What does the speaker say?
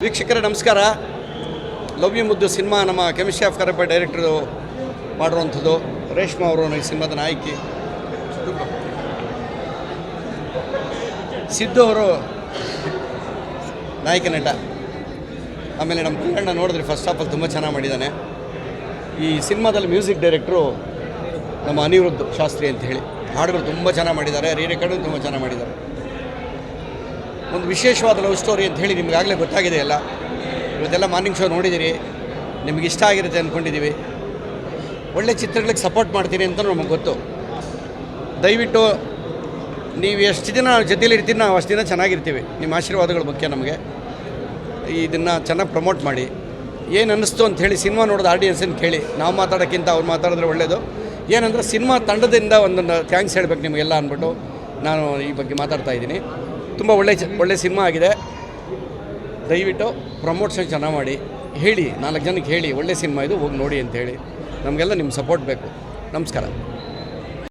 ವೀಕ್ಷಕರೇ ನಮಸ್ಕಾರ. Love you ಮುದ್ದು ಸಿನಿಮಾ ನಮ್ಮ ಕೆಮಿಸ್ಟ್ರಿ ಆಫ್ ಕರಪ್ಪ ಡೈರೆಕ್ಟರು ಮಾಡಿರುವಂಥದ್ದು. ರೇಷ್ಮಾ ಅವರು ಈ ಸಿನಿಮಾದ ನಾಯಕಿ. ಸಿದ್ದು ಅವರು ನಾಯಕ ನಟ. ಆಮೇಲೆ ನಮ್ಮ ಕನ್ನಡ ನೋಡಿದ್ರೆ ಫಸ್ಟ್ ಆಫ್ ಆಲ್ ತುಂಬ ಚೆನ್ನಾಗಿ ಮಾಡಿದ್ದಾನೆ. ಈ ಸಿನಿಮಾದಲ್ಲಿ ಮ್ಯೂಸಿಕ್ ಡೈರೆಕ್ಟ್ರು ನಮ್ಮ ಅನಿರುದ್ಧ್ ಶಾಸ್ತ್ರಿ ಅಂತ ಹೇಳಿ. ಹಾಡುಗಳು ತುಂಬ ಚೆನ್ನಾಗಿ ಮಾಡಿದ್ದಾರೆ, ರೀ ರೆಕಾರ್ಡು ತುಂಬ ಚೆನ್ನಾಗಿ ಮಾಡಿದ್ದಾರೆ. ಒಂದು ವಿಶೇಷವಾದ ಲವ್ ಸ್ಟೋರಿ ಅಂತ ಹೇಳಿ ನಿಮಗಾಗಲೇ ಗೊತ್ತಾಗಿದೆ ಅಲ್ಲ. ಇವತ್ತೆಲ್ಲ ಮಾರ್ನಿಂಗ್ ಶೋ ನೋಡಿದ್ದೀರಿ, ನಿಮಗೆ ಇಷ್ಟ ಆಗಿರುತ್ತೆ ಅಂದ್ಕೊಂಡಿದ್ದೀವಿ. ಒಳ್ಳೆ ಚಿತ್ರಗಳಿಗೆ ಸಪೋರ್ಟ್ ಮಾಡ್ತೀನಿ ಅಂತ ನಮಗೆ ಗೊತ್ತು. ದಯವಿಟ್ಟು ನೀವು ಎಷ್ಟು ದಿನ ಜೊತೆಯಲ್ಲಿ ಇರ್ತೀರಿ, ನಾವು ಅಷ್ಟು ದಿನ ಚೆನ್ನಾಗಿರ್ತೀವಿ. ನಿಮ್ಮ ಆಶೀರ್ವಾದಗಳು ಮುಖ್ಯ ನಮಗೆ. ಇದನ್ನು ಚೆನ್ನಾಗಿ ಪ್ರಮೋಟ್ ಮಾಡಿ. ಏನು ಅನ್ನಿಸ್ತು ಅಂತ ಹೇಳಿ ಸಿನಿಮಾ ನೋಡೋದು ಆಡಿಯನ್ಸನ್ನು ಕೇಳಿ. ನಾವು ಮಾತಾಡೋಕ್ಕಿಂತ ಅವ್ರು ಮಾತಾಡಿದ್ರೆ ಒಳ್ಳೆಯದು. ಏನಂದರೆ ಸಿನಿಮಾ ತಂಡದಿಂದ ಒಂದೊಂದು ಥ್ಯಾಂಕ್ಸ್ ಹೇಳಬೇಕು ನಿಮಗೆಲ್ಲ ಅಂದ್ಬಿಟ್ಟು ನಾನು ಈ ಬಗ್ಗೆ ಮಾತಾಡ್ತಾ ಇದ್ದೀನಿ. ತುಂಬ ಒಳ್ಳೆ ಸಿನಿಮಾ ಆಗಿದೆ. ದಯವಿಟ್ಟು ಪ್ರಮೋಷನ್ ಚೆನ್ನಾಗಿ ಮಾಡಿ, ಹೇಳಿ 4 ಜನಕ್ಕೆ ಹೇಳಿ ಒಳ್ಳೆ ಸಿನಿಮಾ ಇದು, ಹೋಗಿ ನೋಡಿ ಅಂತ ಹೇಳಿ. ನಮಗೆಲ್ಲ ನಿಮ್ಮ ಸಪೋರ್ಟ್ ಬೇಕು. ನಮಸ್ಕಾರ.